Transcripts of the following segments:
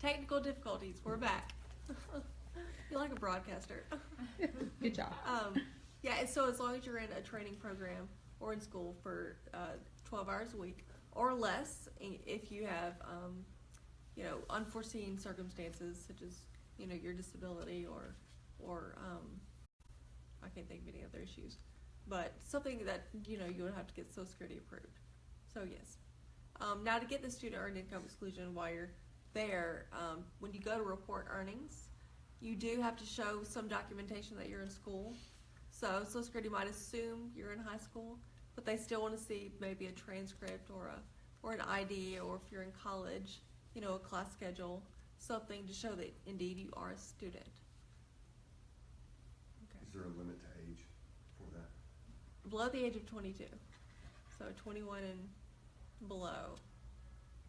Technical difficulties. We're back. You're like a broadcaster. Good job. Yeah, and so as long as you're in a training program or in school for 12 hours a week or less, if you have, unforeseen circumstances such as, your disability or I can't think of any other issues, but something that, you would have to get Social Security approved. So yes. Now to get the student earned income exclusion while you're there, when you go to report earnings, you do have to show some documentation that you're in school. So Social Security might assume you're in high school, but they still want to see maybe a transcript or an ID, or if you're in college, a class schedule, something to show that indeed you are a student. Okay. Is there a limit to age for that? Below the age of 22, so 21 and below,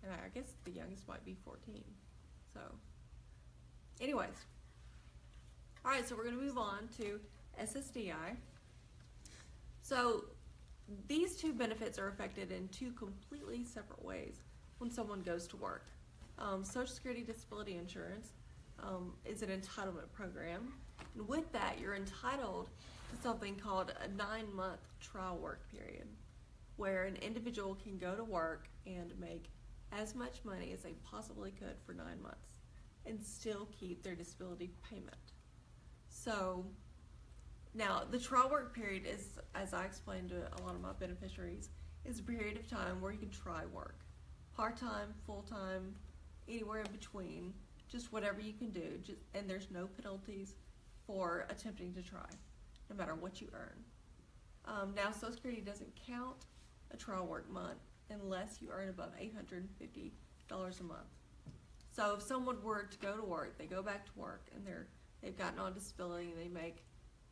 and I guess the youngest might be 14. So, anyways, all right. So we're going to move on to SSDI. So these two benefits are affected in two completely separate ways when someone goes to work. Social Security Disability Insurance is an entitlement program, and with that you're entitled to something called a 9-month trial work period, where an individual can go to work and make as much money as they possibly could for 9 months and still keep their disability payment. So now the trial work period is, as I explained to a lot of my beneficiaries, is a period of time where you can try work. Part-time, full-time, anywhere in between, just whatever you can do, and there's no penalties for attempting to try, no matter what you earn. Now Social Security doesn't count a trial work month unless you earn above $850 a month. So if someone were to go to work, they go back to work, and they've gotten on disability and they make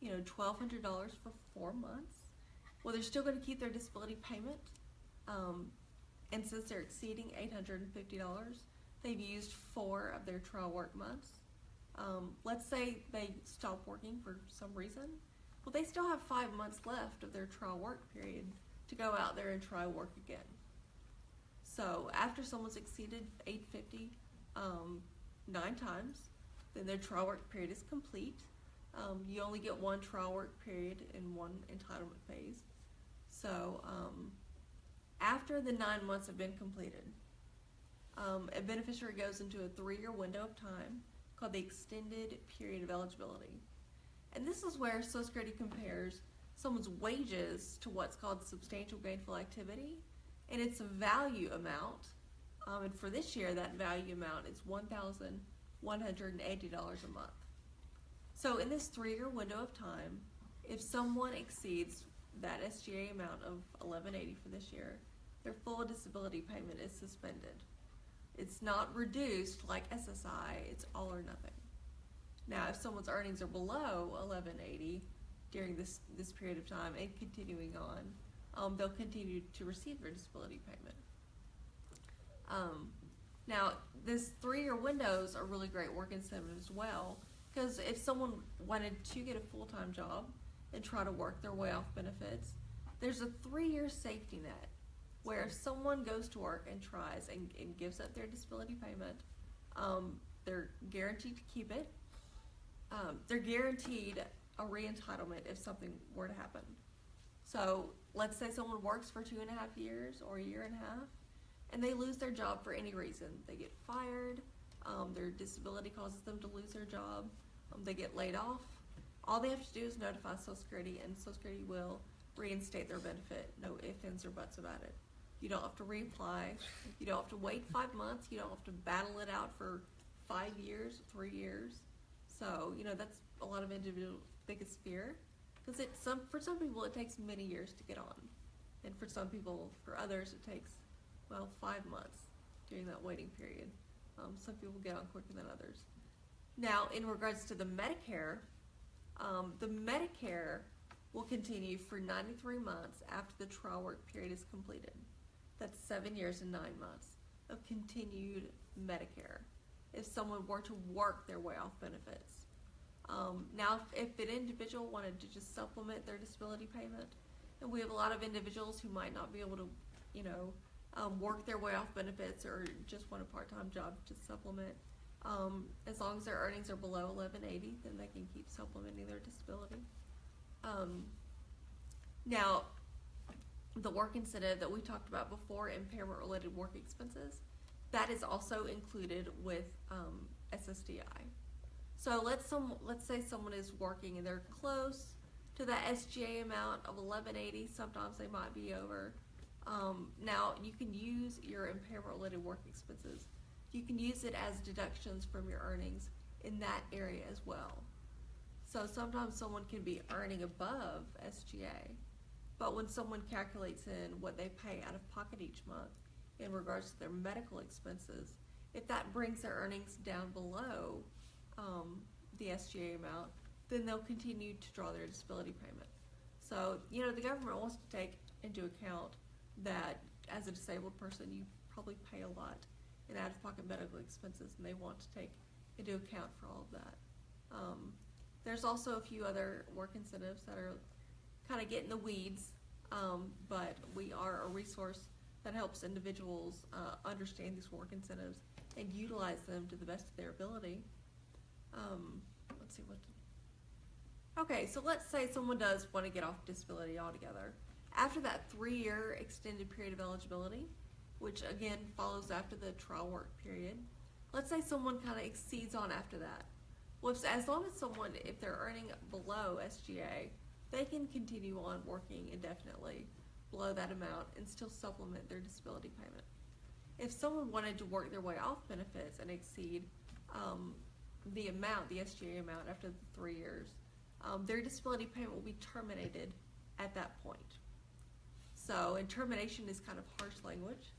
$1,200 for 4 months, well, they're still going to keep their disability payment, and since they're exceeding $850, they've used 4 of their trial work months. Let's say they stop working for some reason, well, they still have 5 months left of their trial work period to go out there and try work again. So after someone's exceeded $850 9 times, then their trial work period is complete. You only get 1 trial work period in 1 entitlement phase. So after the 9 months have been completed, a beneficiary goes into a 3-year window of time called the extended period of eligibility. And this is where Social Security compares someone's wages to what's called substantial gainful activity, and it's a value amount. And for this year, that value amount is $1,180 a month. So in this 3-year window of time, if someone exceeds that SGA amount of $1,180 for this year, their full disability payment is suspended. It's not reduced like SSI, it's all or nothing. Now, if someone's earnings are below $1,180 during this period of time and continuing on, they'll continue to receive their disability payment. Now, this 3-year windows are really great work incentive as well, because if someone wanted to get a full-time job and try to work their way off benefits, there's a 3-year safety net where if someone goes to work and tries and gives up their disability payment, they're guaranteed to keep it. They're guaranteed a re-entitlement if something were to happen. So let's say someone works for 2.5 years or a year and a half, and they lose their job for any reason. They get fired, their disability causes them to lose their job, they get laid off. All they have to do is notify Social Security, and Social Security will reinstate their benefit. No ifs, ands, or buts about it. You don't have to reapply. You don't have to wait 5 months. You don't have to battle it out for 5 years, 3 years. So, that's a lot of individuals' biggest fear, because for some people it takes many years to get on, and for others it takes 5 months during that waiting period. Some people get on quicker than others. Now, in regards to the Medicare will continue for 93 months after the trial work period is completed. That's 7 years and 9 months of continued Medicare if someone were to work their way off benefits. Now, if an individual wanted to just supplement their disability payment, and we have a lot of individuals who might not be able to, work their way off benefits or just want a part-time job to supplement, As long as their earnings are below 1180, then they can keep supplementing their disability. Now, the work incentive that we talked about before, impairment-related work expenses, that is also included with SSDI. So let's say someone is working and they're close to that SGA amount of 1180. Sometimes they might be over. Now you can use your impairment-related work expenses. You can use it as deductions from your earnings in that area as well. So sometimes someone can be earning above SGA, but when someone calculates in what they pay out of pocket each month in regards to their medical expenses, if that brings their earnings down below the SGA amount, then they'll continue to draw their disability payment. So, the government wants to take into account that as a disabled person, you probably pay a lot in out-of-pocket medical expenses, and they want to take into account for all of that. There's also a few other work incentives that are kind of get in the weeds, but we are a resource that helps individuals understand these work incentives and utilize them to the best of their ability. Let's see okay, so let's say someone does want to get off disability altogether. After that 3-year extended period of eligibility, which again follows after the trial work period, let's say someone kind of exceeds on after that. Well, as long as if they're earning below SGA, they can continue on working indefinitely below that amount and still supplement their disability payment. If someone wanted to work their way off benefits and exceed the SGA amount after the 3 years, their disability payment will be terminated at that point. So, and termination is kind of harsh language.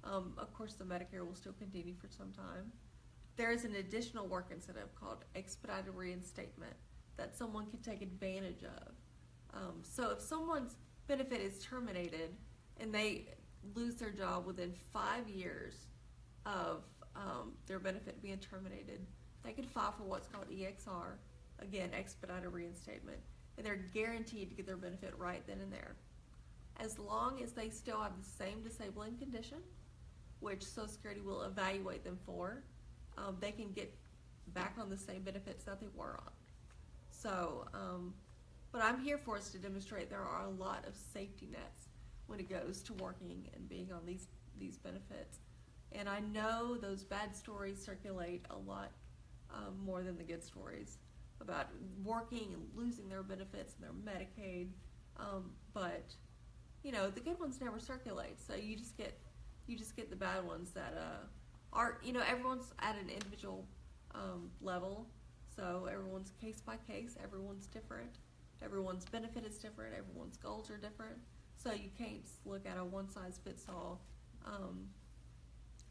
Of course, the Medicare will still continue for some time. There is an additional work incentive called expedited reinstatement that someone can take advantage of. So if someone's benefit is terminated and they lose their job within 5 years of their benefit being terminated, they can file for what's called EXR, again, expedited reinstatement, and they're guaranteed to get their benefit right then and there. As long as they still have the same disabling condition, which Social Security will evaluate them for, they can get back on the same benefits that they were on. So, what I'm here for is to demonstrate there are a lot of safety nets when it goes to working and being on these benefits. And I know those bad stories circulate a lot more than the good stories about working and losing their benefits and their Medicaid. But the good ones never circulate. So you just get the bad ones that are everyone's at an individual level. So everyone's case by case. Everyone's different. Everyone's benefit is different. Everyone's goals are different. So you can't just look at a one-size-fits-all.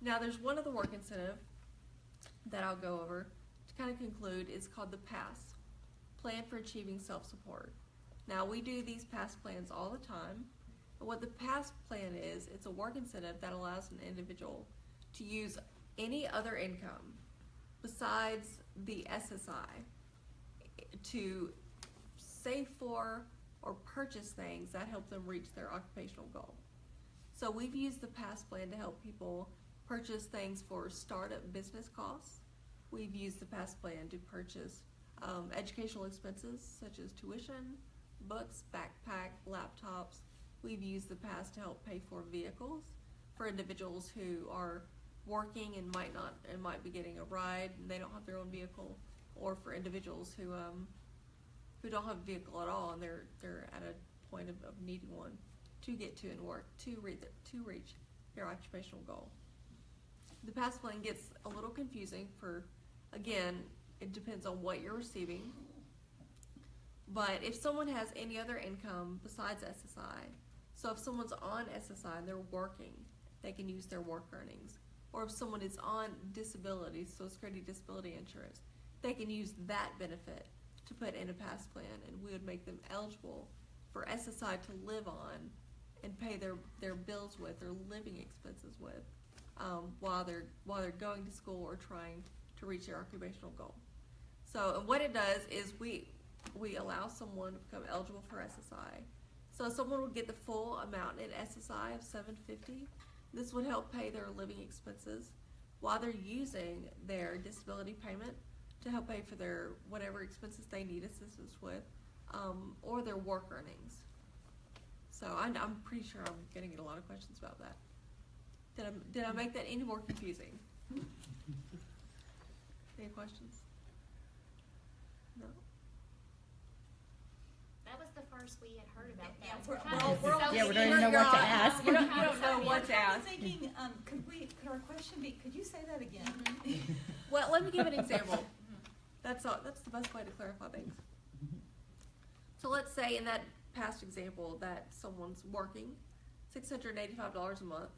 Now there's one other work incentive that I'll go over to kind of conclude. It's called the PASS, Plan for Achieving Self-Support. Now we do these PASS plans all the time. And what the PASS plan is, it's a work incentive that allows an individual to use any other income besides the SSI to save for or purchase things that help them reach their occupational goal. So we've used the PASS plan to help people purchase things for startup business costs. We've used the PASS plan to purchase educational expenses such as tuition, books, backpack, laptops. We've used the PASS to help pay for vehicles for individuals who are working and might be getting a ride and they don't have their own vehicle, or for individuals who don't have a vehicle at all and they're at a point of needing one to get to and work to reach their occupational goal. The PASS plan gets a little confusing again, it depends on what you're receiving. But if someone has any other income besides SSI, so if someone's on SSI and they're working, they can use their work earnings. Or if someone is on disability, Social Security disability insurance, they can use that benefit to put in a PASS plan, and we would make them eligible for SSI to live on and pay their bills with, their living expenses with, while they're going to school or trying to reach their occupational goal. So, and what it does is we allow someone to become eligible for SSI. So someone would get the full amount in SSI of $750. This would help pay their living expenses while they're using their disability payment to help pay for their whatever expenses they need assistance with, or their work earnings. So I'm pretty sure I'm gonna get a lot of questions about that. Did I make that any more confusing? Any questions? No? That was the first we had heard about Yeah, that. we're- kind of we're all- so yeah, we don't even know what to ask. You don't know what to I'm ask. thinking, could our question be, could you say that again? Well, let me give an example. That's the best way to clarify things. So let's say in that past example that someone's working $685 a month.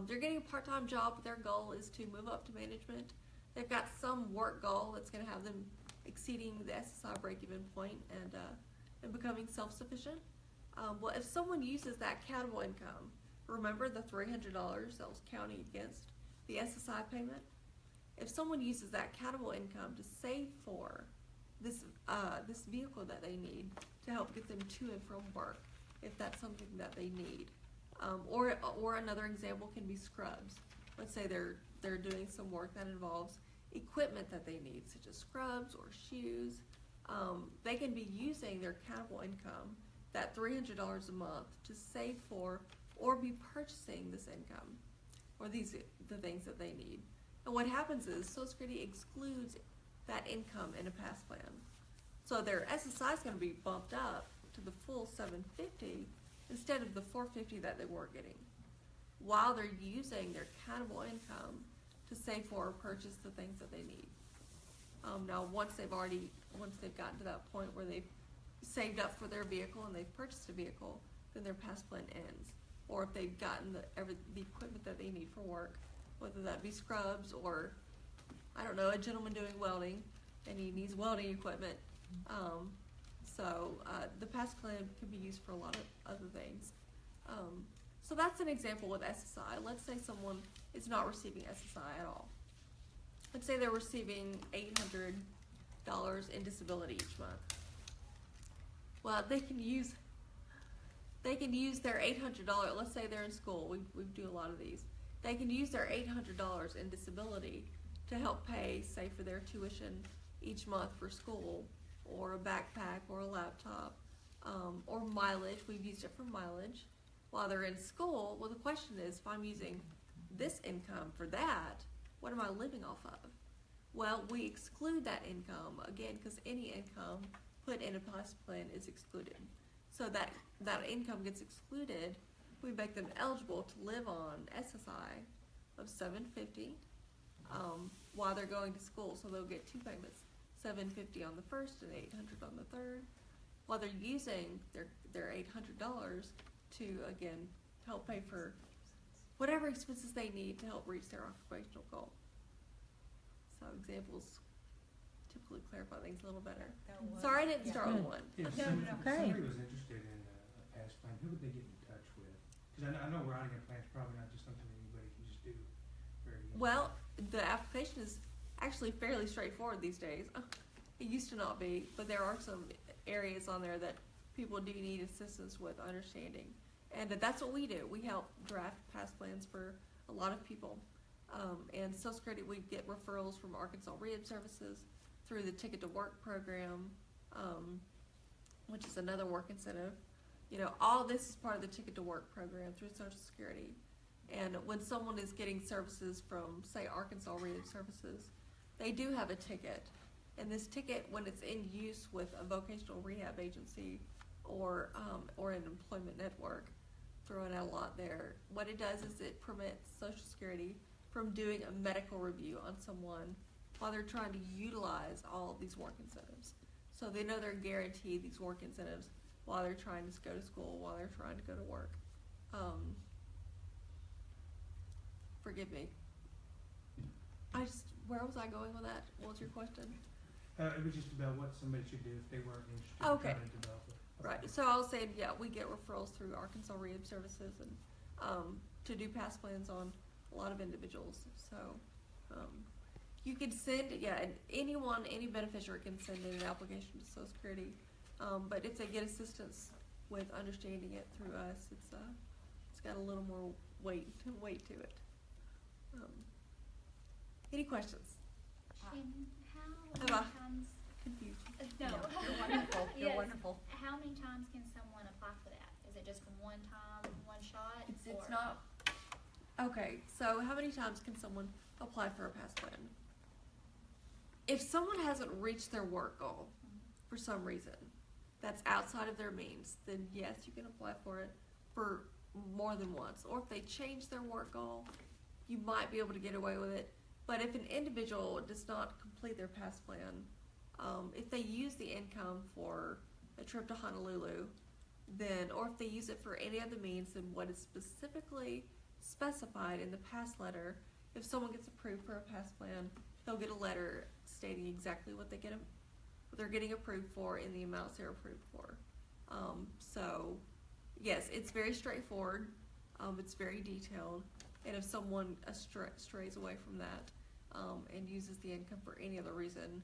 They're getting a part-time job, but their goal is to move up to management. They've got some work goal that's going to have them exceeding the SSI break-even point and becoming self-sufficient. Well, if someone uses that countable income, remember the $300 that was counting against the SSI payment? If someone uses that countable income to save for this vehicle that they need to help get them to and from work, if that's something that they need, or another example can be scrubs. Let's say they're doing some work that involves equipment that they need, such as scrubs or shoes. They can be using their countable income, that $300 a month, to save for or be purchasing this income or the things that they need. And what happens is Social Security excludes that income in a past plan. So their SSI is going to be bumped up to the full $750 instead of the $450 that they were getting, while they're using their countable income to save for or purchase the things that they need. Now, once they've gotten to that point where they've saved up for their vehicle and they've purchased a vehicle, then their past plan ends. Or if they've gotten the equipment that they need for work, whether that be scrubs or, I don't know, a gentleman doing welding and he needs welding equipment. The past plan can be used for a lot of other things. So that's an example with SSI. Let's say someone is not receiving SSI at all. Let's say they're receiving $800 in disability each month. Well, they can use their $800. Let's say they're in school. We do a lot of these. They can use their $800 in disability to help pay, say, for their tuition each month for school, or a backpack, or a laptop, or mileage. We've used it for mileage while they're in school. Well, the question is, if I'm using this income for that, what am I living off of? Well, we exclude that income, again, because any income put in a past plan is excluded. So that income gets excluded. We make them eligible to live on SSI of $750 while they're going to school. So they'll get two payments, $750 on the first and $800 on the third, while they're using their $800 to, again, help pay for whatever expenses they need to help reach their occupational goal. So examples typically clarify things a little better. Sorry I didn't start with one. If No, somebody, no, if okay. somebody was interested in a past plan, who would they get in touch with? Because I know routing a plan is probably not just something anybody can just do very easily. Well, the application is actually fairly straightforward these days. It used to not be, but there are some areas on there that people do need assistance with understanding. And that's what we do. We help draft past plans for a lot of people. And Social Security, we get referrals from Arkansas Rehab Services through the Ticket to Work program, which is another work incentive. You know, all this is part of the Ticket to Work program through Social Security. And when someone is getting services from, say, Arkansas Rehab Services, they do have a ticket. And this ticket, when it's in use with a vocational rehab agency or an employment network, throwing out a lot there, what it does is it permits Social Security from doing a medical review on someone while they're trying to utilize all of these work incentives. So they know they're guaranteed these work incentives while they're trying to go to school, while they're trying to go to work. Forgive me. Where was I going with that? What was your question? It was just about what somebody should do if they weren't interested Okay. in trying to develop it. Right, so I'll say, yeah, we get referrals through Arkansas Rehab Services and to do past plans on a lot of individuals. So you could send, and any beneficiary can send in an application to Social Security. But if they get assistance with understanding it through us, it's got a little more weight to it. Any questions? Shannon, how Have many I- times, Confused. no. You're wonderful, you're Yes. wonderful. How many times can someone apply for that? Is it just one time, one shot? It's or- not. Okay, so how many times can someone apply for a pass plan? If someone hasn't reached their work goal for some reason, that's outside of their means, then yes, you can apply for it for more than once. Or if they change their work goal, you might be able to get away with it. But if an individual does not complete their pass plan, if they use the income for a trip to Honolulu, then, or if they use it for any other means than what is specifically specified in the pass letter, if someone gets approved for a pass plan, they'll get a letter stating exactly what they're getting approved for and the amounts they're approved for. So, yes, it's very straightforward. It's very detailed. And if someone strays away from that and uses the income for any other reason,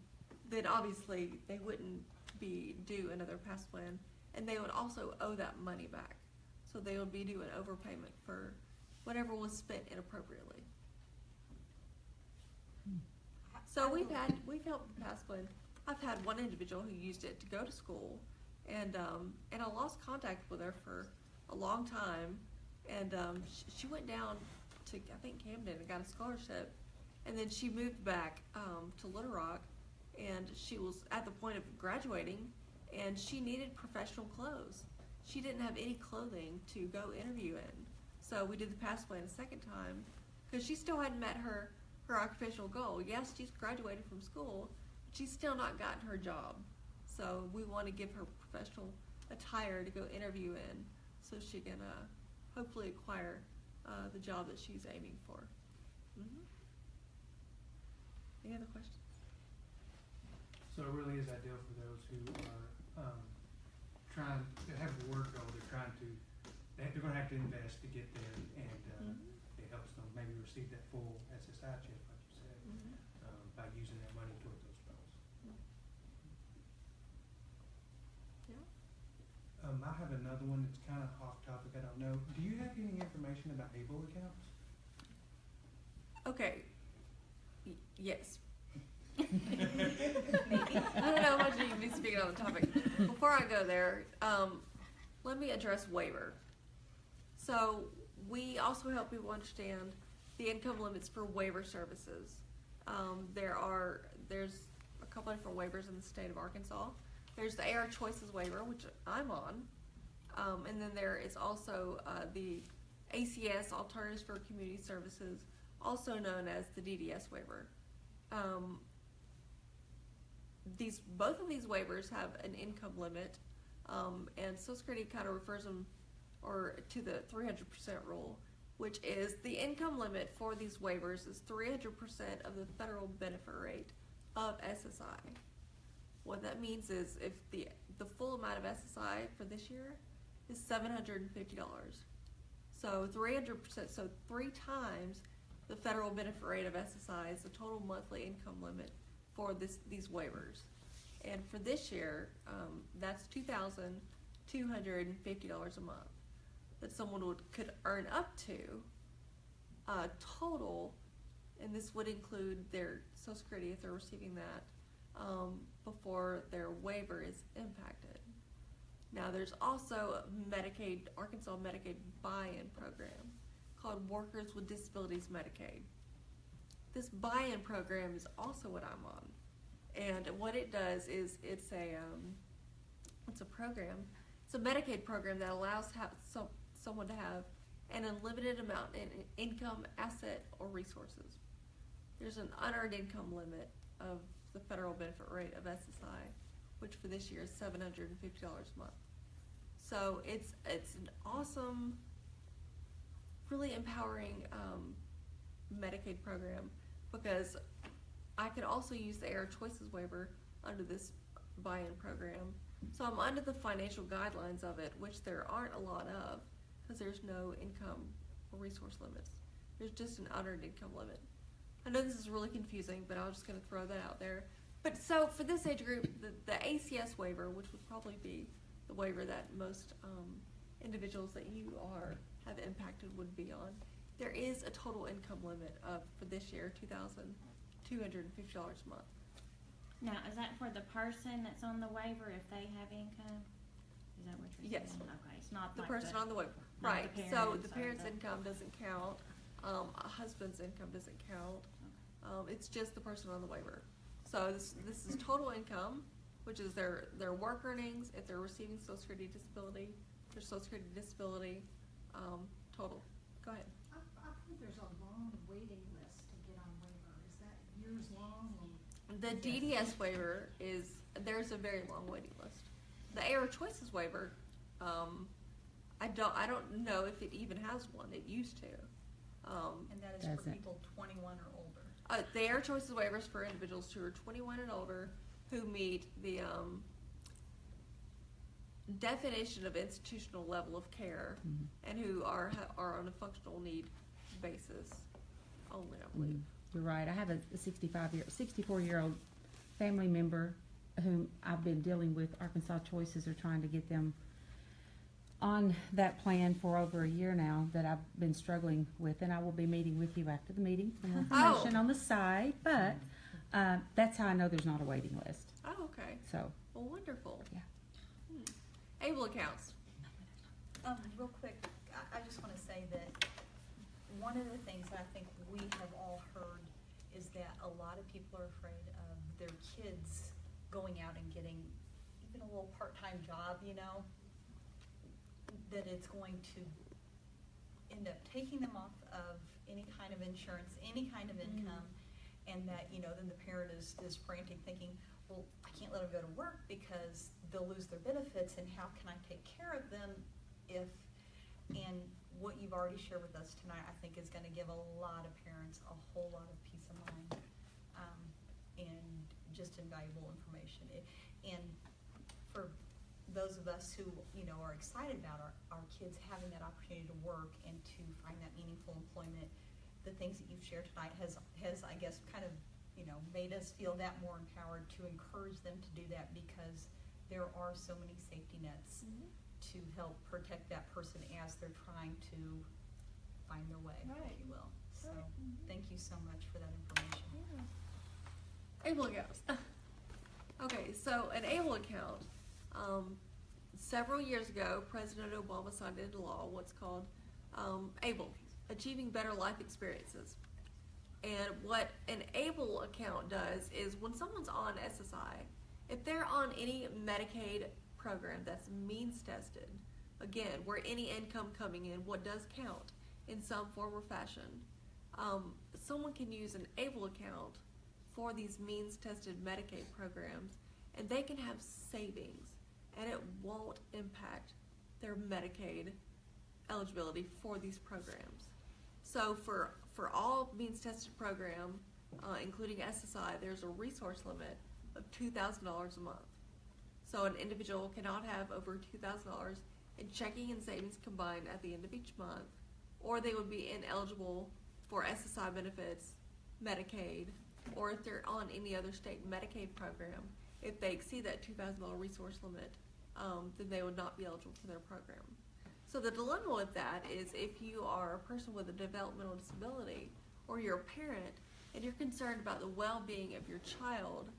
then obviously they wouldn't be due another pass plan, and they would also owe that money back. So they would be due an overpayment for whatever was spent inappropriately. So we've helped the pass plan. I've had one individual who used it to go to school, and I lost contact with her for a long time, and she went down to, I think, Camden and got a scholarship, and then she moved back to Little Rock, and she was at the point of graduating, and she needed professional clothes. She didn't have any clothing to go interview in, so we did the pass plan a second time because she still hadn't met her occupational goal. Yes, she's graduated from school, but she's still not gotten her job. So we want to give her professional attire to go interview in so she can hopefully acquire the job that she's aiming for. Mm-hmm. Any other questions? So it really is ideal for those who are trying to have a work goal. They're trying to, they're going to have to invest to get there, and it helps them maybe receive that full SSI check, like you said, by using that money toward those goals. Yeah. I have another one that's kind of off topic. I don't know. Do you have any information about ABLE accounts? Okay. Yes. I don't know how much you can be speaking on the topic. Before I go there, let me address waiver. So we also help people understand the income limits for waiver services. There's a couple of different waivers in the state of Arkansas. There's the AR Choices waiver, which I'm on, and then there is also the ACS, Alternatives for Community Services, also known as the DDS waiver. Both of these waivers have an income limit, and Social Security kind of refers them to the 300% rule, which is the income limit for these waivers is 300% of the federal benefit rate of SSI. What that means is if the full amount of SSI for this year is $750, so 300%, so 3 times the federal benefit rate of SSI is the total monthly income limit for these waivers. And for this year, that's $2,250 a month that someone could earn up to total, and this would include their Social Security if they're receiving that before their waiver is impacted. Now there's also a Arkansas Medicaid buy-in program called Workers with Disabilities Medicaid. This buy-in program is also what I'm on, and what it does is it's a program. It's a Medicaid program that allows someone to have an unlimited amount in income, asset, or resources. There's an unearned income limit of the federal benefit rate of SSI, which for this year is $750 a month. So it's an awesome, really empowering Medicaid program, because I could also use the AR Choices waiver under this buy-in program. So I'm under the financial guidelines of it, which there aren't a lot of, because there's no income or resource limits. There's just an unearned income limit. I know this is really confusing, but I'm just going to throw that out there. But so for this age group, the ACS waiver, which would probably be the waiver that most individuals that you have impacted would be on, there is a total income limit for this year, $250 a month. Now, is that for the person that's on the waiver if they have income? Is that what you're Yes. saying? Okay, it's not The like person on the waiver, not right, the so parents the or parent's the- income doesn't count, a husband's income doesn't count, it's just the person on the waiver. So this is total income, which is their work earnings, if they're receiving Social Security disability, their Social Security disability, total. Go ahead. I've heard there's a long waiting list to get on waiver. Is that years long? The DDS waiver there's a very long waiting list. The AR Choices waiver, I don't know if it even has one. It used to. And that is for Doesn't. people 21 or older. The AR Choices waivers for individuals who are 21 and older who meet the definition of institutional level of care and who are on a functional need basis only, I believe. You're right. I have a 64-year-old family member whom I've been dealing with. Arkansas Choices are trying to get them on that plan for over a year now that I've been struggling with, and I will be meeting with you after the meeting for more information on the side, but that's how I know there's not a waiting list. Oh, okay. So, Well, wonderful. Yeah. Able accounts. Real quick, I just want to say that one of the things that I think we have all heard is that a lot of people are afraid of their kids going out and getting even a little part-time job, you know, that it's going to end up taking them off of any kind of insurance, any kind of income, and that, you know, then the parent is frantic thinking, well, I can't let them go to work because they'll lose their benefits, and how can I take care of them if, and what you've already shared with us tonight, I think is gonna give a lot of parents a whole lot of peace of mind, and just invaluable information. And for those of us who, you know, are excited about our kids having that opportunity to work and to find that meaningful employment, the things that you've shared tonight has I guess kind of, you know, made us feel that more empowered to encourage them to do that, because there are so many safety nets to help protect that person as they're trying to find their way, Right. if you will. So Right. thank you so much for that information. Able accounts. Okay, so an able account, several years ago, President Obama signed into law what's called ABLE, Achieving Better Life Experiences. And what an ABLE account does is when someone's on SSI, if they're on any Medicaid program that's means tested, again, where any income coming in, what does count in some form or fashion, someone can use an ABLE account for these means tested Medicaid programs, and they can have savings, and it won't impact their Medicaid eligibility for these programs. So for all means tested program, including SSI, there's a resource limit of $2,000 a month. So an individual cannot have over $2,000 in checking and savings combined at the end of each month, or they would be ineligible for SSI benefits, Medicaid, or if they're on any other state Medicaid program. If they exceed that $2,000 resource limit, then they would not be eligible for their program. So the dilemma with that is if you are a person with a developmental disability, or you're a parent, and you're concerned about the well-being of your child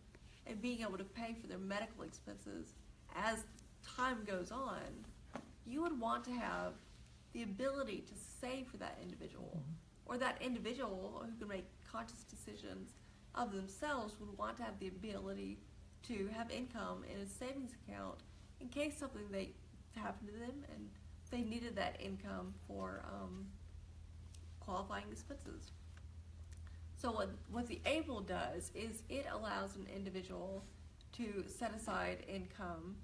and being able to pay for their medical expenses as time goes on, you would want to have the ability to save for that individual, or that individual who can make conscious decisions of themselves would want to have the ability to have income in a savings account in case something they happened to them and they needed that income for qualifying expenses. So what the ABLE does is it allows an individual to set aside income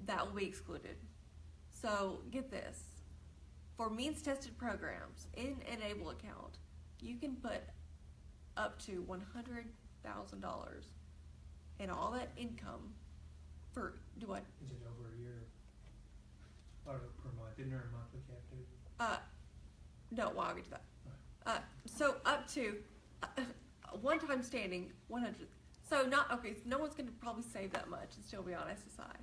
that will be excluded. So get this, for means tested programs in an ABLE account, you can put up to $100,000 in all that income for, do what? Is it over a year? Or per month? Isn't there a monthly cap too? No, well, I'll get to that. So up to one time standing 100. So not, okay, so no one's gonna probably save that much and still be on SSI.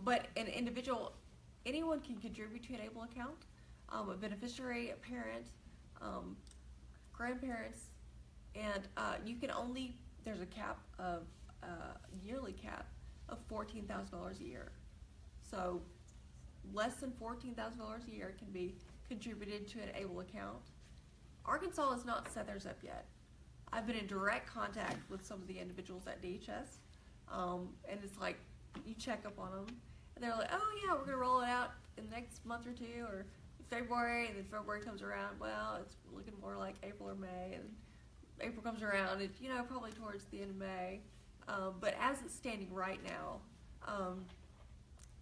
But an individual, anyone can contribute to an ABLE account. A beneficiary, a parent, grandparents, And you can only, there's a cap of, yearly cap of $14,000 a year. So less than $14,000 a year can be contributed to an ABLE account. Arkansas has not set theirs up yet. I've been in direct contact with some of the individuals at DHS, and it's like, you check up on them, and they're like, oh yeah, we're gonna roll it out in the next month or two, or February, and then February comes around, well, it's looking more like April or May, and April comes around, it's, you know, probably towards the end of May. But as it's standing right now,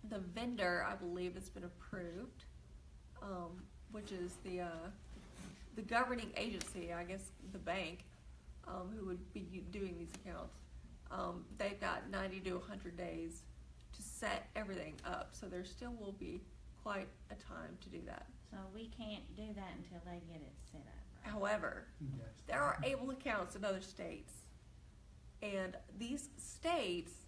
the vendor, I believe, has been approved, which is the governing agency, I guess, the bank, who would be doing these accounts. They've got 90 to 100 days to set everything up, so there still will be quite a time to do that. So we can't do that until they get it set up, right? However, Yes. there are ABLE accounts in other states, and these states,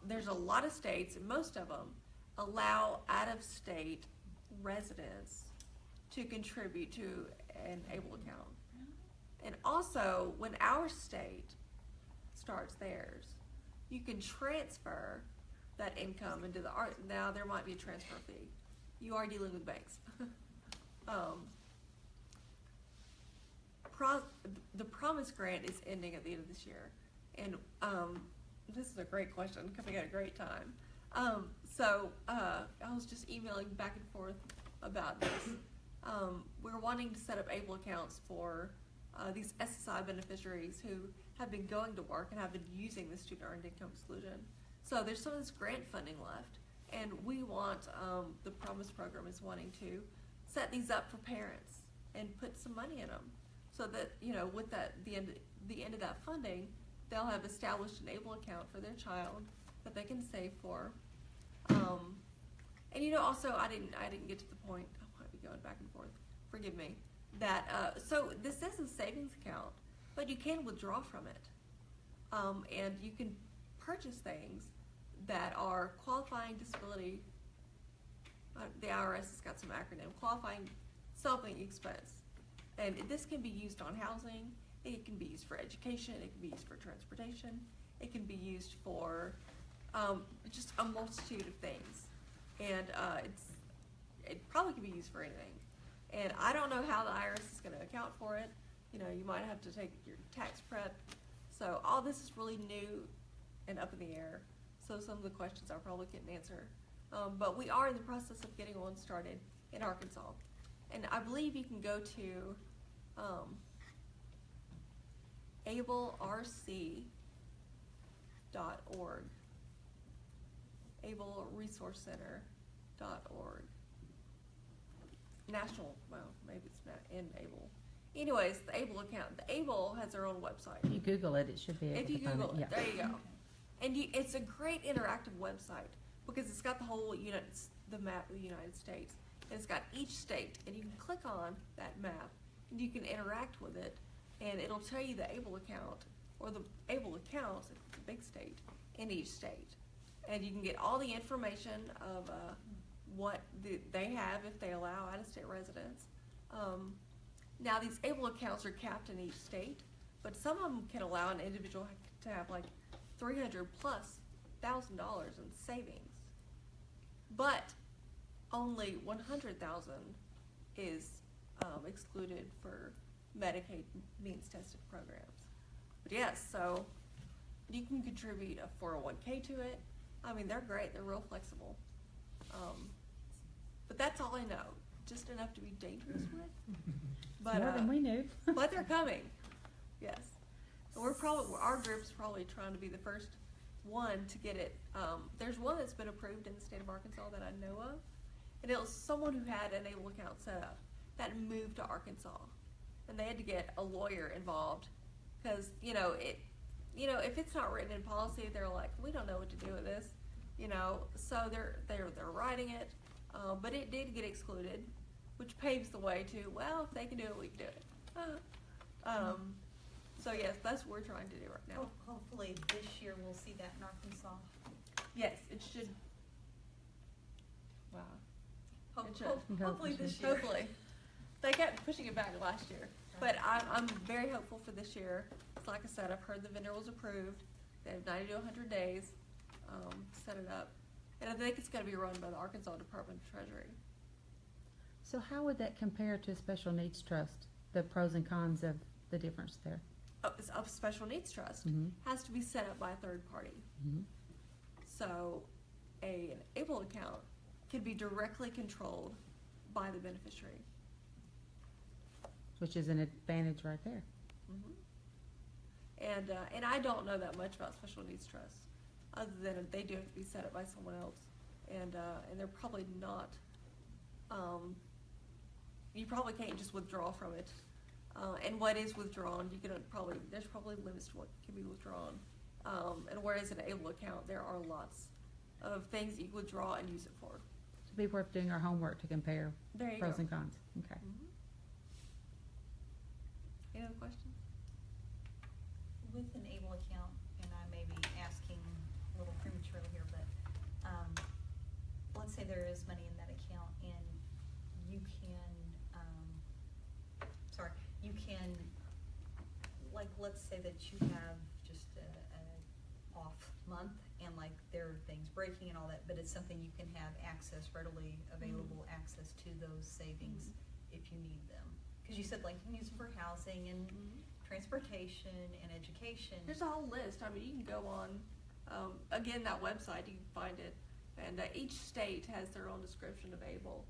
there's a lot of states, and most of them allow out-of-state residents to contribute to an ABLE account. And also, when our state starts theirs, you can transfer that income into the art. Now there might be a transfer fee. You are dealing with banks. The Promise Grant is ending at the end of this year, and this is a great question, coming at a great time. So I was just emailing back and forth about this. We're wanting to set up ABLE accounts for these SSI beneficiaries who have been going to work and have been using the student earned income exclusion. So there's some of this grant funding left, and we want, the Promise program is wanting to set these up for parents and put some money in them, so that, you know, with that, the end of that funding, they'll have established an ABLE account for their child that they can save for. And you know, also, I didn't get to the point, I might be going back and forth, forgive me, that, so this is a savings account, but you can withdraw from it. And you can purchase things that are qualifying disability, the IRS has got some acronym, qualifying something expense. And this can be used on housing, it can be used for education, it can be used for transportation, it can be used for just a multitude of things. And it probably can be used for anything. And I don't know how the IRS is going to account for it. You know, you might have to take your tax prep. So all this is really new and up in the air. So some of the questions I probably couldn't answer. But we are in the process of getting one started in Arkansas. And I believe you can go to ablerc.org, ableresourcecenter.org. National, well, maybe it's not in ABLE. Anyways, the ABLE account, the ABLE has their own website. If you Google it, it should be able If you to find Google it, yeah. there you go. And it's a great interactive website because it's got the whole the map of the United States. And it's got each state, and you can click on that map, and you can interact with it, and it'll tell you the ABLE account, or the ABLE accounts, if it's a big state, in each state. And you can get all the information of what they have if they allow out-of-state residents. Now these ABLE accounts are capped in each state, but some of them can allow an individual to have like $300,000+ in savings. But only $100,000 is excluded for Medicaid means tested programs. But yes, so you can contribute a 401k to it. I mean, they're great, they're real flexible. But that's all I know, just enough to be dangerous with. But, More than we knew. but they're coming, yes. And our group's probably trying to be the first one to get it. There's one that's been approved in the state of Arkansas that I know of, and it was someone who had an ABLE account set up that moved to Arkansas, and they had to get a lawyer involved because if it's not written in policy, they're like, we don't know what to do with this, so they're writing it, but it did get excluded, which paves the way to, well, if they can do it, we can do it. So yes, that's what we're trying to do right now. Hopefully this year we'll see that in Arkansas. Yes, it should. Wow. It should. Hopefully this year. Hopefully. They kept pushing it back last year. But I'm very hopeful for this year. So like I said, I've heard the vendor was approved. They have 90 to 100 days, to set it up. And I think it's gonna be run by the Arkansas Department of Treasury. So how would that compare to a special needs trust? The pros and cons of the difference there? It's a special needs trust Mhm. has to be set up by a third party. Mhm. So an ABLE account can be directly controlled by the beneficiary. Which is an advantage right there. Mhm. And I don't know that much about special needs trusts, other than they do have to be set up by someone else, and they're probably not. You probably can't just withdraw from it, and what is withdrawn, you can there's probably limits to what can be withdrawn. And whereas in an ABLE account, there are lots of things that you can withdraw and use it for. It'd be worth doing our homework to compare There you pros go. and cons. Okay. Mhm. Any other questions? With an ABLE account, and I may be asking a little prematurely here, but, let's say there is money in that account and you can, like, let's say that you have just a off month and like there are things breaking and all that, but it's something you can have readily available access to those savings if you need them. Cause you said like you can use them for housing and transportation and education. There's a whole list. I mean, you can go on, again, that website, you can find it. And each state has their own description of ABLE.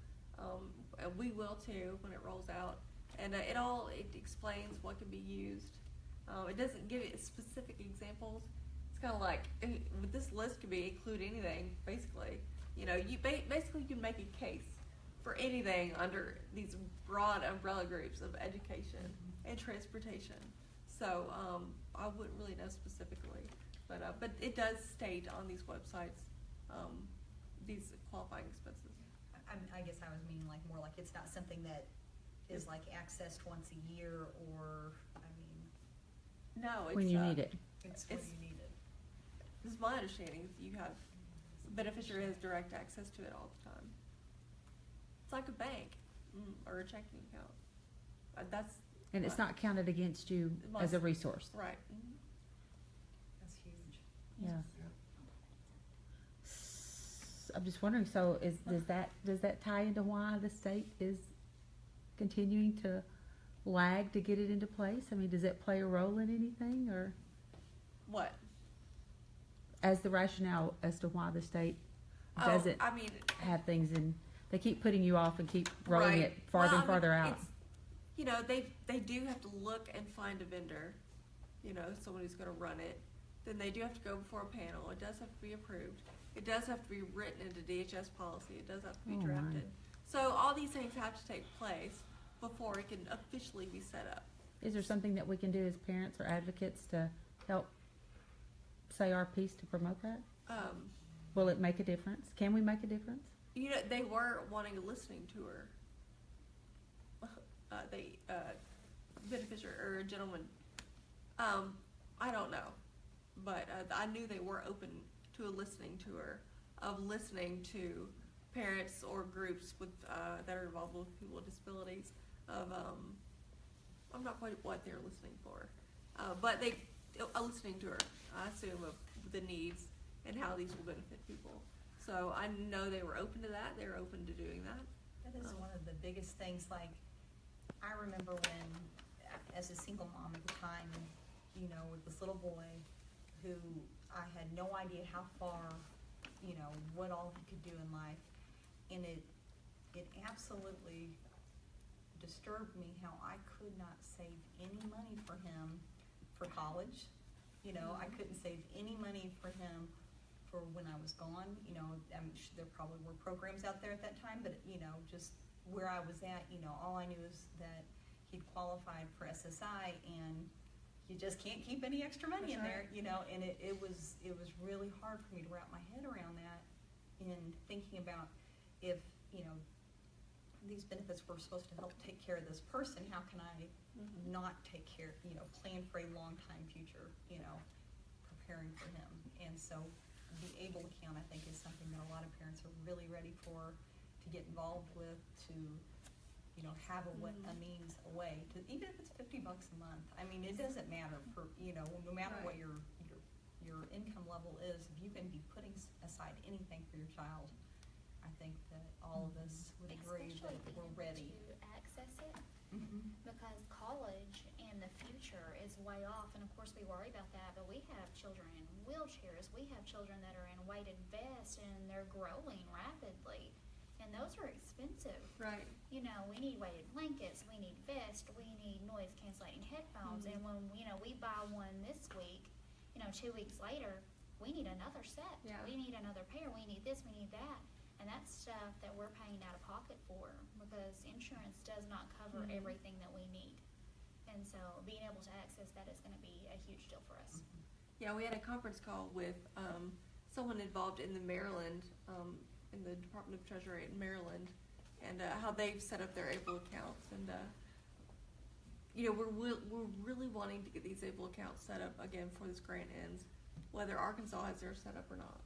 And we will too when it rolls out. And it explains what can be used. It doesn't give it specific examples. It's kind of like, this list could include anything, basically. You know, you basically can make a case for anything under these broad umbrella groups of education and transportation. So I wouldn't really know specifically, but it does state on these websites these qualifying expenses. I guess I was meaning like more like it's not something that is like accessed once a year or, I mean, No, it's When you need it. it's when It's- you need it. This is my understanding. Is you have the beneficiary has direct access to it all the time. It's like a bank or a checking account. That's And it's not counted against you as a resource. right. That's huge. Yeah. Yeah. I'm just wondering, so does that tie into why the state is continuing to lag to get it into place? I mean, does it play a role in anything, or What? as the rationale as to why the state doesn't I mean, have things in, they keep putting you off and keep rolling right. it farther and Well, I mean, farther out? it's- You know, they do have to look and find a vendor, you know, someone who's gonna run it. Then they do have to go before a panel. It does have to be approved. It does have to be written into DHS policy. It does have to be Oh, my. drafted. So all these things have to take place before it can officially be set up. Is there something that we can do as parents or advocates to help say our piece to promote that? Will it make a difference? Can we make a difference? You know, they were wanting a listening tour. Beneficiary or a gentleman. I don't know, but I knew they were open to a listening tour of listening to parents or groups with that are involved with people with disabilities. I'm not quite what they're listening for, but a listening tour, I assume, of the needs and how these will benefit people. So I know they were open to that. They were open to doing that. That is one of the biggest things, like, I remember when, as a single mom at the time, you know, with this little boy who I had no idea how far, you know, what all he could do in life. And it absolutely disturbed me how I could not save any money for him for college. You know, I couldn't save any money for him for when I was gone. You know, I'm sure there probably were programs out there at that time, but, you know, just where I was at, you know, all I knew is that he'd qualified for SSI, and you just can't keep any extra money in That's there, right. you know, and it was really hard for me to wrap my head around that in thinking about if, you know, these benefits were supposed to help take care of this person, how can I not take care, you know, plan for a long time future, you know, preparing for him. And so the ABLE account, I think, is something that a lot of parents are really ready for, to get involved with, to, you you know, have a means, a way to, even if it's $50 a month. I mean, it doesn't matter for, you know, no matter what Right. your income level is, if you can be putting aside anything for your child, I think that all of us would agree Especially that being we're able ready. to access it, Mhm. because college in the future is way off, and of course we worry about that, but we have children in wheelchairs, we have children that are in weighted vests, and they're growing rapidly, and those are expensive. Right. You know, we need weighted blankets, we need vests, we need noise cancellating headphones, and when, you know, we buy one this week, you know, 2 weeks later, we need another set. Yeah. We need another pair, we need this, we need that. And that's stuff that we're paying out of pocket for, because insurance does not cover Mhm. everything that we need. And so being able to access that is gonna be a huge deal for us. Yeah, we had a conference call with someone involved in the Maryland, in the Department of Treasury in Maryland, and how they've set up their ABLE accounts. And you know, we're really wanting to get these ABLE accounts set up again before this grant ends, whether Arkansas has theirs set up or not.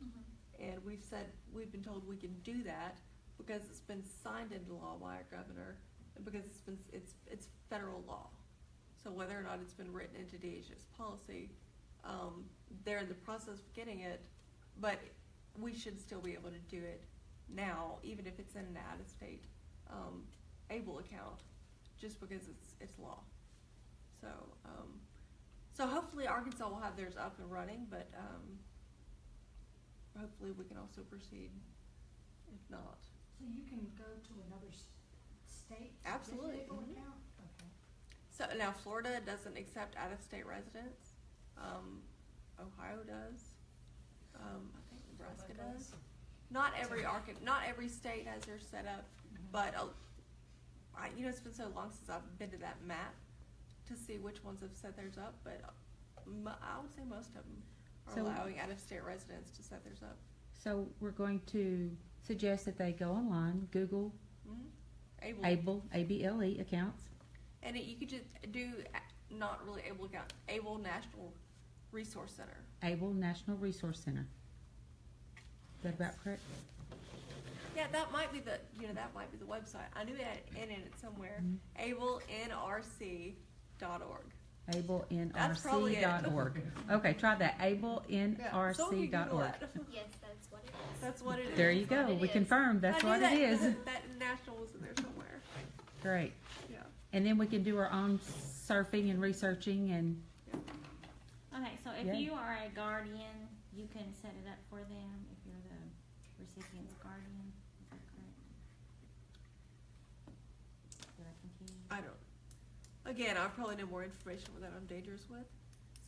And we've been told we can do that because it's been signed into law by our governor, and because it's federal law. So whether or not it's been written into DHS policy, they're in the process of getting it, but we should still be able to do it now, even if it's in an out-of-state ABLE account, just because it's law. So hopefully Arkansas will have theirs up and running, but hopefully we can also proceed if not. So you can go to another state? to Absolutely. get an ABLE Mhm. account? Okay. So now Florida doesn't accept out-of-state residents. Ohio does. I think Nebraska does. Not every state has theirs set up, but you know, it's been so long since I've been to that map to see which ones have set theirs up, but I would say most of them are So- allowing out-of-state residents to set theirs up. So we're going to suggest that they go online, Google ABLE. ABLE, ABLE accounts. And you could just do not really ABLE account, ABLE National Resource Center. ABLE National Resource Center. Is that about correct? Yeah, that might be the website. I knew it had an in it somewhere. Mhm. ABLENRC.org. ABLENRC.org. probably it. Okay, try that, Someone can ABLENRC.org. Google that. Yes, that's what it is. That's what it is. There you That's what go, it we is. confirmed, that's what it is. That national was in there somewhere. Great. Yeah. And then we can do our own surfing and researching and, Okay, so if Yeah. you are a guardian, you can set it up for them if you're the recipient's guardian. Is that correct? Did I confuse? I don't. Again, I probably know more information that I'm dangerous with,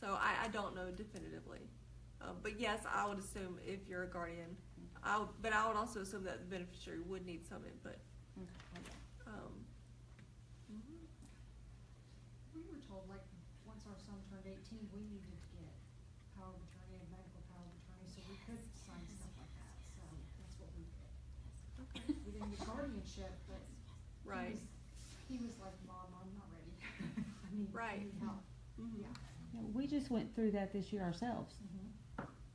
so I don't know definitively. But yes, I would assume if you're a guardian, but I would also assume that the beneficiary would need some input. Okay. Mhm. We were told, like, once our son turned 18, we needed to get power of attorney and medical power of attorney, so we could sign stuff like that, so that's what we did. Okay. We didn't get guardianship, but Right. he was like, Mom, I'm not ready. I need, I Right. need help, Mhm. yeah. we just went through that this year ourselves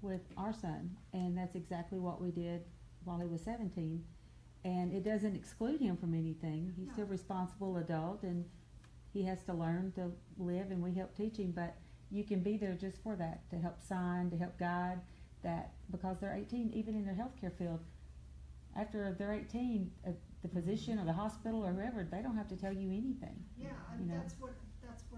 with our son, and that's exactly what we did while he was 17. And it doesn't exclude him from anything. He's still a No. responsible adult, and he has to learn to live, and we help teach him. But you can be there just for that, to help sign, to help guide, that because they're 18, even in their healthcare field, after they're 18, the physician or the hospital or whoever, they don't have to tell you anything. Yeah, You and know. that's what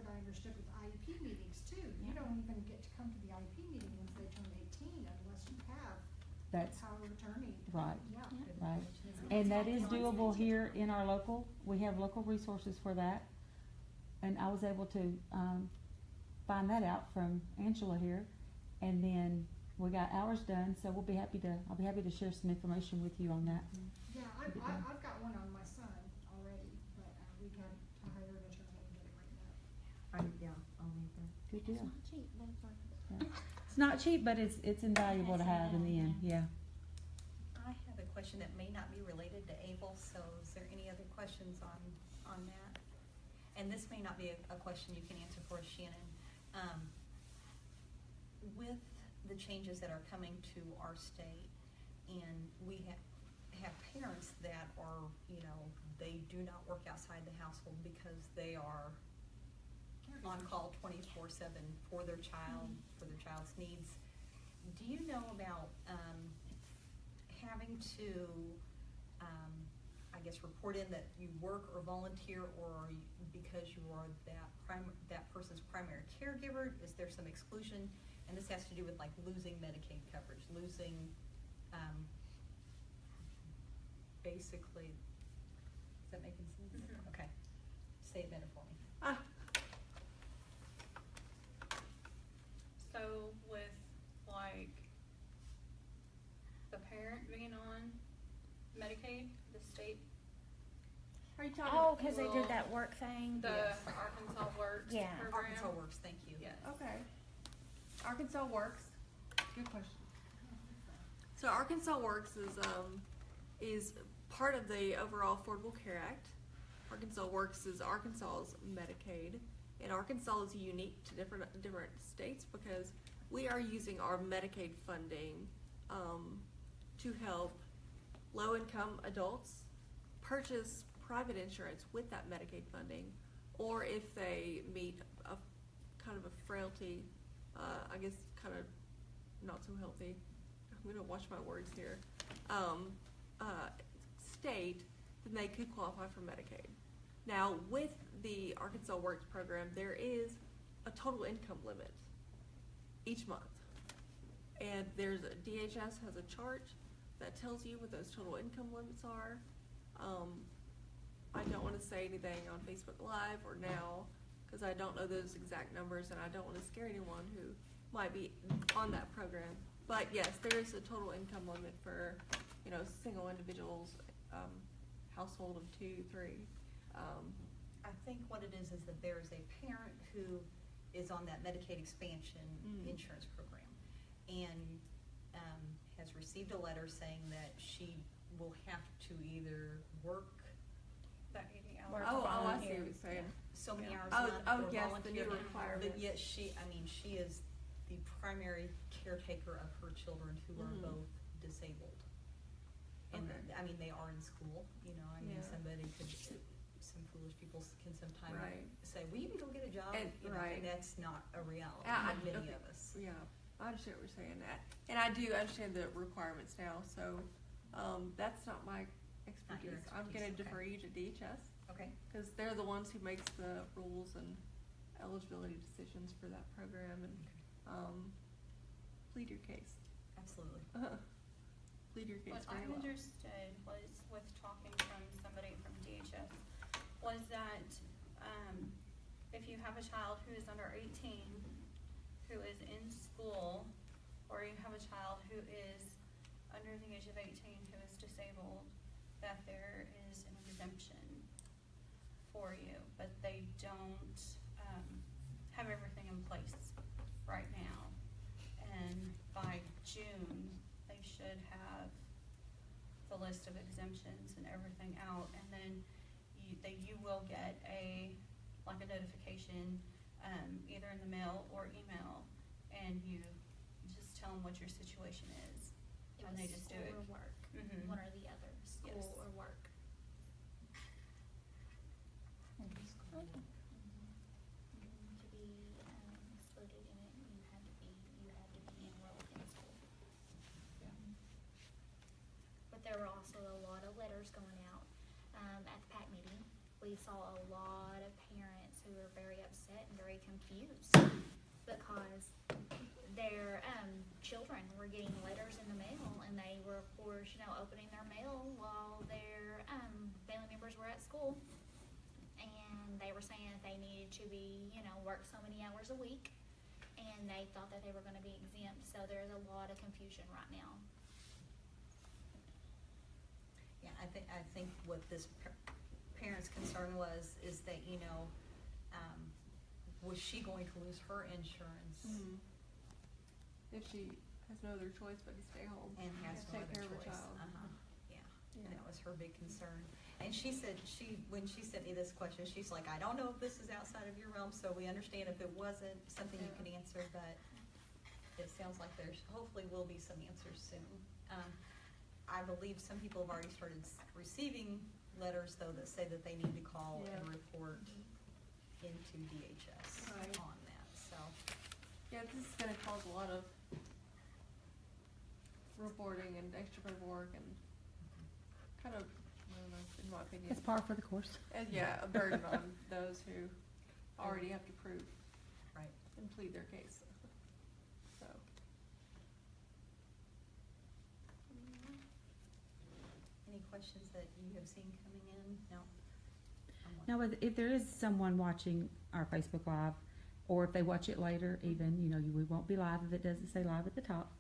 I understood with IEP meetings too. You don't even get to come to the IEP meeting once they turn 18 unless you have That's power of attorney. right. Yeah. Right, and that is doable here in our local, we have local resources for that. And I was able to, find that out from Angela here, and then we got ours done, so I'll be happy to share some information with you on that. Yeah, I've got one on my son already, but we got to hire an attorney and get it written up. I'll need that. Good It's deal. not cheap, but it's worth it. Yeah. It's not cheap, but it's invaluable to have in the end, yeah. I have a question that may not be related to ABLE, so is there any other questions on that? And this may not be a question you can answer for us, Shannon. With the changes that are coming to our state, and we have parents that are, you know, they do not work outside the household because they are on call 24/7 for their child, for their child's needs. Do you know about, having to, I guess, report in that you work or volunteer, or because you are that person's primary caregiver? Is there some exclusion? And this has to do with like losing Medicaid coverage, losing, basically, is that making sense? Mhm. Okay, say it better for me. So with like the parent being on Medicaid, the state, Are you talking? Oh, cause they Well, did that work thing? the Yes. Arkansas Works Yeah. program. Arkansas Works, thank you. Yes. Okay. Arkansas Works. Good question. So Arkansas Works is part of the overall Affordable Care Act. Arkansas Works is Arkansas's Medicaid, and Arkansas is unique to different states because we are using our Medicaid funding to help low-income adults purchase private insurance with that Medicaid funding, or if they meet a kind of a frailty, I guess kind of not so healthy, I'm gonna watch my words here, state, then they could qualify for Medicaid. Now, with the Arkansas Works program, there is a total income limit each month. And DHS has a chart that tells you what those total income limits are. I don't wanna say anything on Facebook Live or now, cause I don't know those exact numbers and I don't wanna scare anyone who might be on that program. But yes, there is a total income limit for, you know, single individuals, household of 2, 3. I think what it is that there is a parent who is on that Medicaid expansion insurance program and has received a letter saying that she will have to either work That 80 Oh, hours. I see volunteer. what you're saying. so many Yeah. hours Oh, a month oh, or yes, the volunteer. new requirements. But yet she is the primary caretaker of her children who are Mhm. both disabled. And, Okay. I mean, they are in school, you know, I mean, Yeah. somebody could, some foolish people can sometimes Right. say, well, you can go get a job, And- you know, right. and that's not a reality I- for many okay. of us. Yeah, I understand what you're saying, and I do understand the requirements now, so, that's not my Not your expertise. I'm gonna expertise, okay. defer you to DHS, Okay, cause they're the ones who makes the rules and eligibility decisions for that program, and, plead your case. absolutely. Plead your case What I very well. understood was with talking from somebody from DHS was that if you have a child who is under 18 who is in school, or you have a child who is under the age of 18 who is disabled, that there is an exemption for you, but they don't have everything in place right now. And by June, they should have the list of exemptions and everything out, and then you will get a notification, either in the mail or email, and you just tell them what your situation is, It and was they just do school it. or work, Mhm. one or the other, school Yes. or work. To be excluded in it, you had to be enrolled in school. But there were also a lot of letters going out, at the PAC meeting. We saw a lot of parents who were very upset and very confused because their, children were getting letters in the mail, and they were, of course, you know, opening their mail while their, family members were at school. And they were saying that they needed to be, you know, work so many hours a week, and they thought that they were gonna be exempt, so there's a lot of confusion right now. Yeah, I think what this parent's concern is that, you know, was she going to lose her insurance Mhm. If she has no other choice but to stay home and has no take other care of her choice? child. Yeah, Yeah. that was her big concern. And she said, when she sent me this question, she's like, I don't know if this is outside of your realm, so we understand if it wasn't something you Yeah. could answer, but it sounds like there's, hopefully will be some answers soon. I believe some people have already started receiving letters though that say that they need to call Yeah. and report into DHS Right. on that, so. Yeah, this is gonna cause a lot of reporting and extra paperwork and kind of, I don't know, in my opinion. It's par for the course. Yeah, a burden on those who already have to prove Right. and plead their case, so. Any questions that you have seen coming in? No? Now, if there is someone watching our Facebook Live, or if they watch it later, even, you know, we won't be live if it doesn't say live at the top,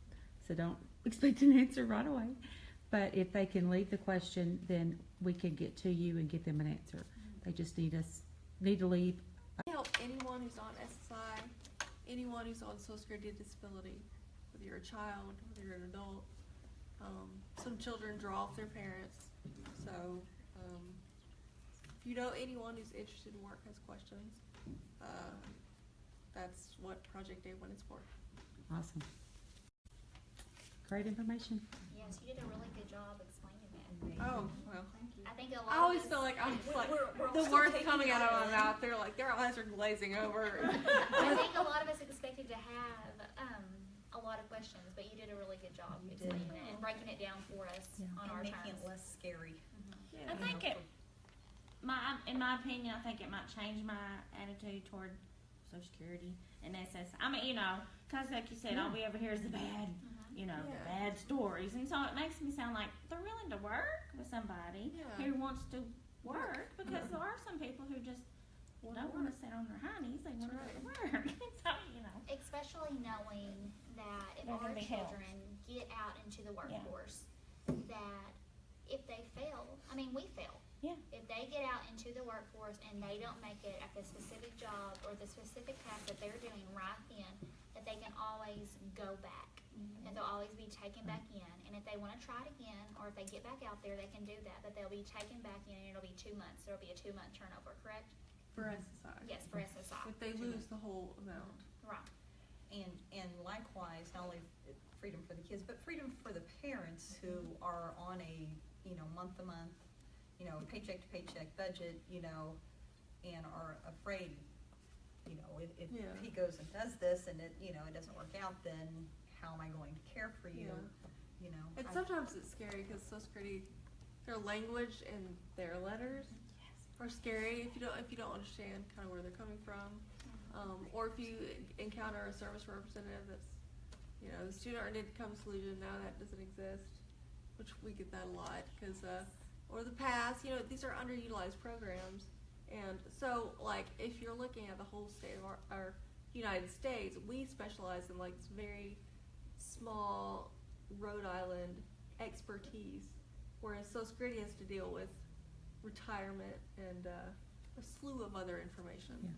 so don't expect an answer right away. But if they can leave the question, then we can get to you and get them an answer. They just need to leave. Help anyone who's on SSI, anyone who's on Social Security disability, whether you're a child, whether you're an adult. Some children draw off their parents, so if you know anyone who's interested in work, has questions, that's what Project A1 is for. Awesome. Great information. Yes, you did a really good job explaining that. Oh, well. I think a lot I always of us, feel like I'm like we're the still words taking coming it out of all my in. mouth. They're like their eyes are glazing over. I think a lot of us expected to have a lot of questions, but you did a really good job You did. explaining it and breaking it down for us Yeah. on And our making terms. it less scary. Yeah. I think in my opinion, I think it might change my attitude toward Social Security and SS. I mean, you know, cause like you said, all we ever hear is the bad, you know, the Yeah. bad stories, and so it makes me sound like they're willing to work with somebody Yeah. who wants to work, because there are some people who just don't want to sit on their hinds. They want to go to work. So, you know. Especially knowing that if They're our gonna be helped. children get out into the workforce, that if they fail, I mean, we fail. Yeah. If they get out into the workforce and they don't make it at the specific job or the specific task that they're doing right then, that they can always go back. And they'll always be taken back in. And if they want to try it again, or if they get back out there, they can do that. But they'll be taken back in, and it'll be 2 months. There'll be a 2-month turnover, correct? For SSI. Yes, for SSI. If they lose the whole amount. Right. And likewise, not only freedom for the kids, but freedom for the parents who are on a, you know, month to month, you know, paycheck to paycheck budget, you know, and are afraid, you know, if Yeah. he goes and does this and it, you know, it doesn't work out, then how am I going to care for you? Yeah. You know. And sometimes it's scary because Social Security, their language and their letters are scary if you don't understand kind of where they're coming from, or if you encounter a service representative that's, you know, the student earned income solution, now that doesn't exist, which we get that a lot because or the past, you know, these are underutilized programs, and so like if you're looking at the whole state of our United States, we specialize in like this very small Rhode Island expertise, whereas Social Security has to deal with retirement and a slew of other information. Yeah.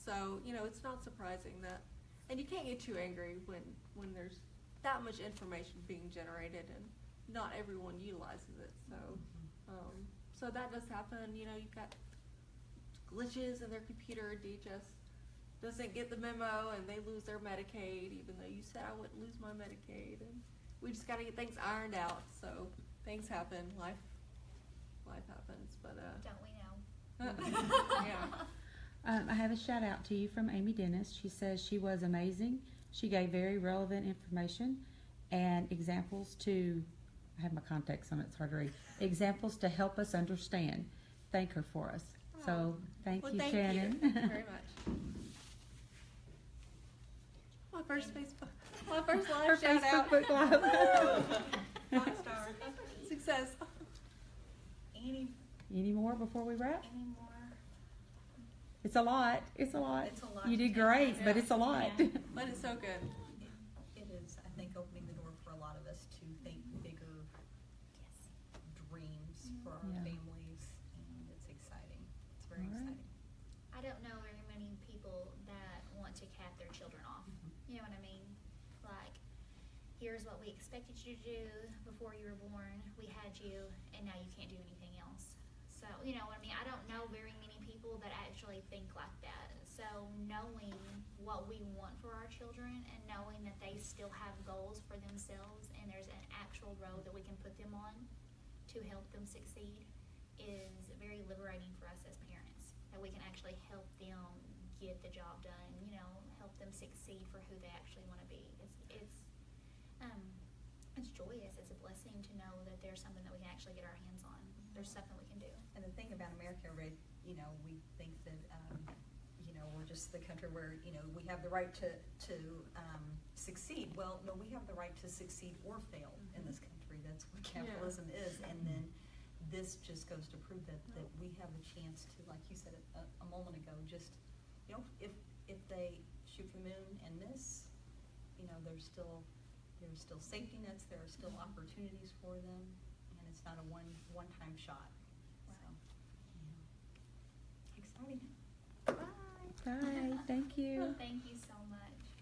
So, you know, it's not surprising that, and you can't get too angry when there's that much information being generated and not everyone utilizes it. So, so that does happen. You know, you've got glitches in their computer. DHS doesn't get the memo and they lose their Medicaid, even though you said I wouldn't lose my Medicaid. And we just got to get things ironed out. So things happen. Life happens. But Don't we know? yeah. I have a shout out to you from Amy Dennis. She says she was amazing. She gave very relevant information and examples to, I have my context on it, it's hard to read, examples to help us understand. Thank her for us. So thank Well, you, thank Shannon. you very much. My first Facebook, my first Her live shout out. Facebook Live. Rock star. Success. Any more before we wrap? Any more? It's a lot. It's a lot. It's a lot You to did take great, in. but it's a lot. Yeah. But it's so good. It is, I think, opening the door for a lot of us to think bigger dreams for our Yeah. families, and it's exciting. It's very All right. exciting. I don't know very many people that want to cap their children off. You know what I mean? Like, here's what we expected you to do before you were born. We had you, and now you can't do anything else. So, you know what I mean? I don't know very many people that actually think like that. so knowing what we want for our children and knowing that they still have goals for themselves and there's an actual road that we can put them on to help them succeed is very liberating for us as parents. That we can actually help them get the job done, you know, help them succeed for who they actually want to be. It's joyous. It's a blessing to know that there's something that we can actually get our hands on. There's something we can do. And the thing about America, Ray, you know, we think that, you know, we're just the country where, you know, we have the right to succeed. Well, no, we have the right to succeed or fail in this country. That's what capitalism is. And then this just goes to prove that we have a chance to, like you said a moment ago, just, you know, if they shoot for the moon and miss, you know, there's still safety nets, there are still opportunities for them, and it's not a one-time shot. So, exciting. Bye. Bye, thank you. Thank you